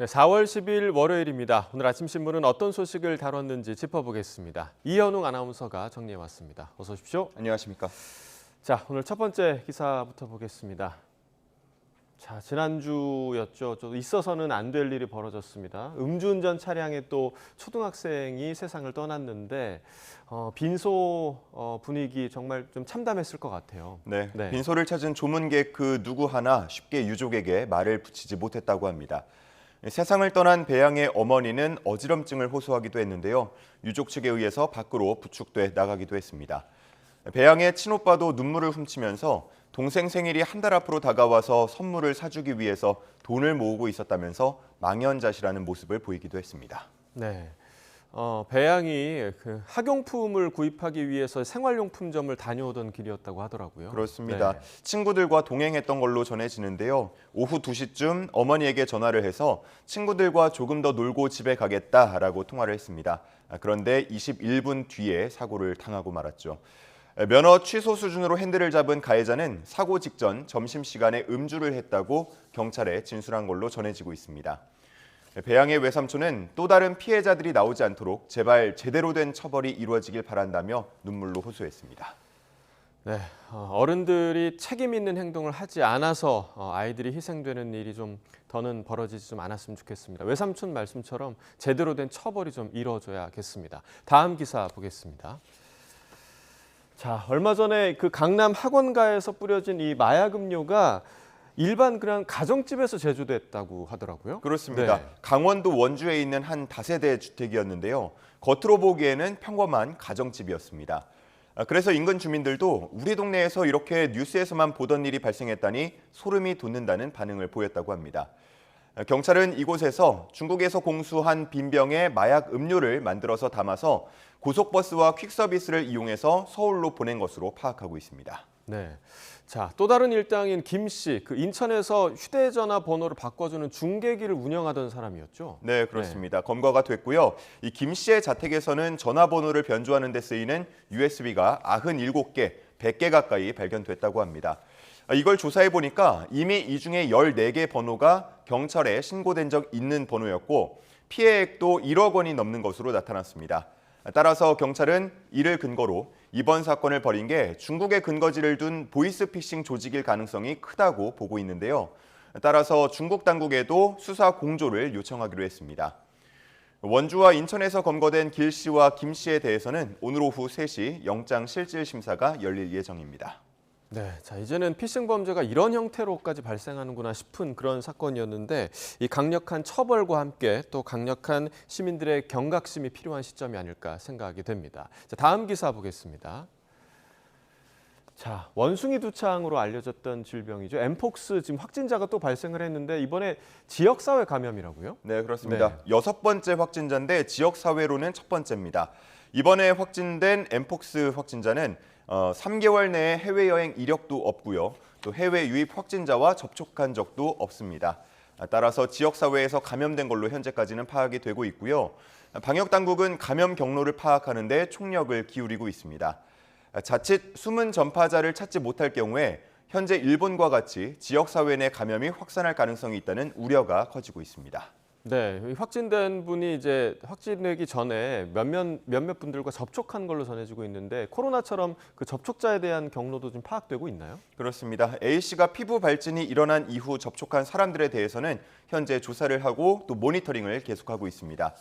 네, 4월 10일 월요일입니다. 오늘 아침 신문은 어떤 소식을 다뤘는지 짚어보겠습니다. 이현웅 아나운서가 정리해왔습니다. 어서 오십시오. 안녕하십니까. 자, 오늘 첫 번째 기사부터 보겠습니다. 자, 지난주였죠. 좀 있어서는 안 될 일이 벌어졌습니다. 음주운전 차량에 또 초등학생이 세상을 떠났는데 빈소 분위기 정말 좀 참담했을 것 같아요. 네, 네. 빈소를 찾은 조문객 그 누구 하나 쉽게 유족에게 말을 붙이지 못했다고 합니다. 세상을 떠난 배양의 어머니는 어지럼증을 호소하기도 했는데요. 유족 측에 의해서 밖으로 부축돼 나가기도 했습니다. 배양의 친오빠도 눈물을 훔치면서 동생 생일이 한 달 앞으로 다가와서 선물을 사주기 위해서 돈을 모으고 있었다면서 망연자실하는 모습을 보이기도 했습니다. 네. 배양이 그 학용품을 구입하기 위해서 생활용품점을 다녀오던 길이었다고 하더라고요. 그렇습니다. 네. 친구들과 동행했던 걸로 전해지는데요. 오후 2시쯤 어머니에게 전화를 해서 친구들과 조금 더 놀고 집에 가겠다라고 통화를 했습니다. 그런데 21분 뒤에 사고를 당하고 말았죠. 면허 취소 수준으로 핸들을 잡은 가해자는 사고 직전 점심시간에 음주를 했다고 경찰에 진술한 걸로 전해지고 있습니다. 배양의 외삼촌은 또 다른 피해자들이 나오지 않도록 제발 제대로 된 처벌이 이루어지길 바란다며 눈물로 호소했습니다. 네, 어른들이 책임 있는 행동을 하지 않아서 아이들이 희생되는 일이 좀 더는 벌어지지 좀 않았으면 좋겠습니다. 외삼촌 말씀처럼 제대로 된 처벌이 좀 이루어져야겠습니다. 다음 기사 보겠습니다. 자, 얼마 전에 그 강남 학원가에서 뿌려진 이 마약 음료가 일반 그냥 가정집에서 제조됐다고 하더라고요. 그렇습니다. 네. 강원도 원주에 있는 한 다세대 주택이었는데요. 겉으로 보기에는 평범한 가정집이었습니다. 그래서 인근 주민들도 우리 동네에서 이렇게 뉴스에서만 보던 일이 발생했다니 소름이 돋는다는 반응을 보였다고 합니다. 경찰은 이곳에서 중국에서 공수한 빈병에 마약 음료를 만들어서 담아서 고속버스와 퀵서비스를 이용해서 서울로 보낸 것으로 파악하고 있습니다. 네. 자, 또 다른 일당인 김 씨, 그 인천에서 휴대전화 번호를 바꿔주는 중개기를 운영하던 사람이었죠. 네, 그렇습니다. 검거가 됐고요. 이 김 씨의 자택에서는 전화번호를 변조하는 데 쓰이는 USB가 97개, 100개 가까이 발견됐다고 합니다. 이걸 조사해 보니까 이미 이 중에 14개 번호가 경찰에 신고된 적 있는 번호였고 피해액도 1억 원이 넘는 것으로 나타났습니다. 따라서 경찰은 이를 근거로 이번 사건을 벌인 게 중국에 근거지를 둔 보이스피싱 조직일 가능성이 크다고 보고 있는데요. 따라서 중국 당국에도 수사 공조를 요청하기로 했습니다. 원주와 인천에서 검거된 길 씨와 김 씨에 대해서는 오늘 오후 3시 영장 실질 심사가 열릴 예정입니다. 네, 자 이제는 피싱 범죄가 이런 형태로까지 발생하는구나 싶은 그런 사건이었는데 이 강력한 처벌과 함께 또 강력한 시민들의 경각심이 필요한 시점이 아닐까 생각이 됩니다. 자, 다음 기사 보겠습니다. 자, 원숭이 두창으로 알려졌던 질병이죠. 엠폭스 지금 확진자가 또 발생을 했는데 이번에 지역사회 감염이라고요? 네, 그렇습니다. 네. 6번째 확진자인데 지역사회로는 첫 번째입니다. 이번에 확진된 엠폭스 확진자는 3개월 내에 해외여행 이력도 없고요. 또 해외 유입 확진자와 접촉한 적도 없습니다. 따라서 지역사회에서 감염된 걸로 현재까지는 파악이 되고 있고요. 방역당국은 감염 경로를 파악하는 데 총력을 기울이고 있습니다. 자칫 숨은 전파자를 찾지 못할 경우에 현재 일본과 같이 지역사회 내 감염이 확산할 가능성이 있다는 우려가 커지고 있습니다. 네, 확진된 분이 이제 확진되기 전에 몇몇 분들과 접촉한 걸로 전해지고 있는데 코로나처럼 그 접촉자에 대한 경로도 좀 파악되고 있나요? 그렇습니다. A씨가 피부 발진이 일어난 이후 접촉한 사람들에 대해서는 현재 조사를 하고 또 모니터링을 계속하고 있습니다.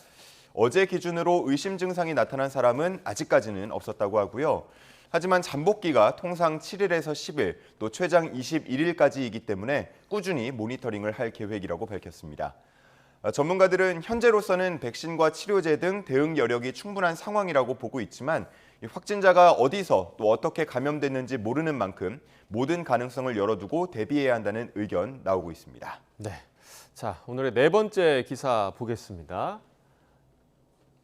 어제 기준으로 의심 증상이 나타난 사람은 아직까지는 없었다고 하고요. 하지만 잠복기가 통상 7일에서 10일, 또 최장 21일까지이기 때문에 꾸준히 모니터링을 할 계획이라고 밝혔습니다. 전문가들은 현재로서는 백신과 치료제 등 대응 여력이 충분한 상황이라고 보고 있지만 확진자가 어디서 또 어떻게 감염됐는지 모르는 만큼 모든 가능성을 열어두고 대비해야 한다는 의견 나오고 있습니다. 네, 자 오늘의 네 번째 기사 보겠습니다.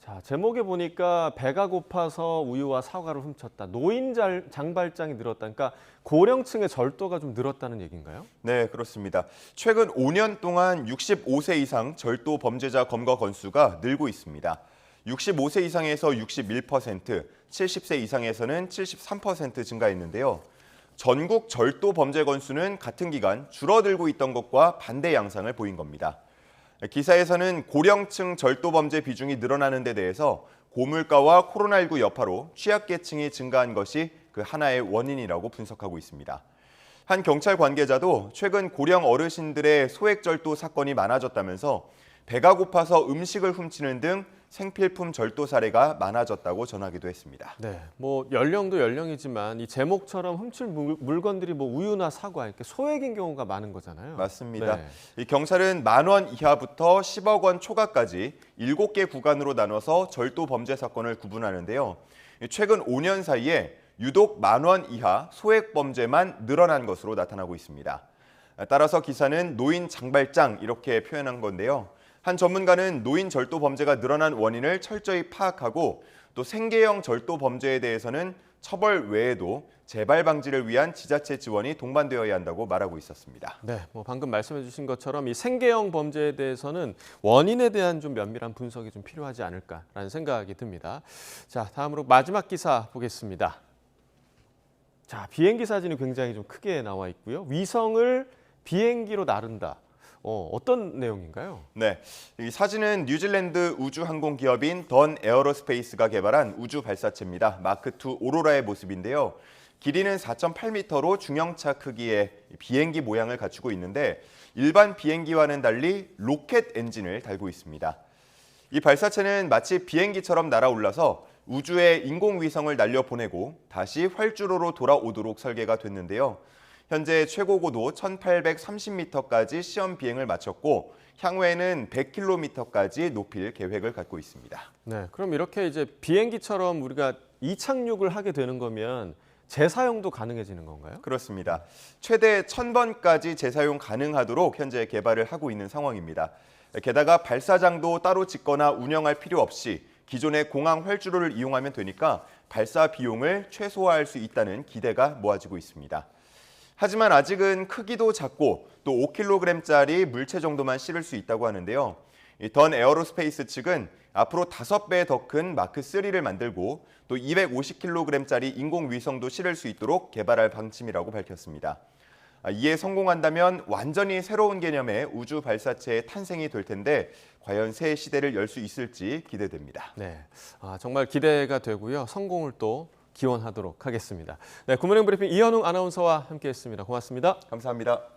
자, 제목에 보니까 배가 고파서 우유와 사과를 훔쳤다. 노인 장발장이 늘었다. 그러니까 고령층의 절도가 좀 늘었다는 얘기인가요? 네, 그렇습니다. 최근 5년 동안 65세 이상 절도 범죄자 검거 건수가 늘고 있습니다. 65세 이상에서 61%, 70세 이상에서는 73% 증가했는데요. 전국 절도 범죄 건수는 같은 기간 줄어들고 있던 것과 반대 양상을 보인 겁니다. 기사에서는 고령층 절도 범죄 비중이 늘어나는 데 대해서 고물가와 코로나19 여파로 취약계층이 증가한 것이 그 하나의 원인이라고 분석하고 있습니다. 한 경찰 관계자도 최근 고령 어르신들의 소액절도 사건이 많아졌다면서 배가 고파서 음식을 훔치는 등 생필품 절도 사례가 많아졌다고 전하기도 했습니다. 네, 뭐 연령도 연령이지만 이 제목처럼 훔칠 물건들이 뭐 우유나 사과 이렇게 소액인 경우가 많은 거잖아요. 맞습니다. 네. 이 경찰은 10,000원 이하부터 10억 원 초과까지 7개 구간으로 나눠서 절도 범죄 사건을 구분하는데요. 최근 5년 사이에 유독 10,000원 이하 소액 범죄만 늘어난 것으로 나타나고 있습니다. 따라서 기사는 노인 장발장 이렇게 표현한 건데요. 한 전문가는 노인 절도 범죄가 늘어난 원인을 철저히 파악하고 또 생계형 절도 범죄에 대해서는 처벌 외에도 재발 방지를 위한 지자체 지원이 동반되어야 한다고 말하고 있었습니다. 네, 뭐 방금 말씀해 주신 것처럼 이 생계형 범죄에 대해서는 원인에 대한 좀 면밀한 분석이 좀 필요하지 않을까라는 생각이 듭니다. 자, 다음으로 마지막 기사 보겠습니다. 자, 비행기 사진이 굉장히 좀 크게 나와 있고요. 위성을 비행기로 나른다. 어떤 내용인가요? 네, 이 사진은 뉴질랜드 우주항공 기업인 던 에어로스페이스가 개발한 우주 발사체입니다. 마크2 오로라의 모습인데요. 길이는 4.8m로 중형차 크기의 비행기 모양을 갖추고 있는데 일반 비행기와는 달리 로켓 엔진을 달고 있습니다. 이 발사체는 마치 비행기처럼 날아올라서 우주에 인공위성을 날려보내고 다시 활주로로 돌아오도록 설계가 됐는데요. 현재 최고 고도 1,830m까지 시험 비행을 마쳤고 향후에는 100km까지 높일 계획을 갖고 있습니다. 네, 그럼 이렇게 이제 비행기처럼 우리가 이착륙을 하게 되는 거면 재사용도 가능해지는 건가요? 그렇습니다. 최대 1,000번까지 재사용 가능하도록 현재 개발을 하고 있는 상황입니다. 게다가 발사장도 따로 짓거나 운영할 필요 없이 기존의 공항 활주로를 이용하면 되니까 발사 비용을 최소화할 수 있다는 기대가 모아지고 있습니다. 하지만 아직은 크기도 작고 또 5kg짜리 물체 정도만 실을 수 있다고 하는데요. 던 에어로스페이스 측은 앞으로 5배 더 큰 마크3를 만들고 또 250kg짜리 인공위성도 실을 수 있도록 개발할 방침이라고 밝혔습니다. 이에 성공한다면 완전히 새로운 개념의 우주 발사체의 탄생이 될 텐데 과연 새 시대를 열 수 있을지 기대됩니다. 네, 정말 기대가 되고요. 성공을 또 기원하도록 하겠습니다. 네, 굿모닝 브리핑 이현웅 아나운서와 함께했습니다. 고맙습니다. 감사합니다.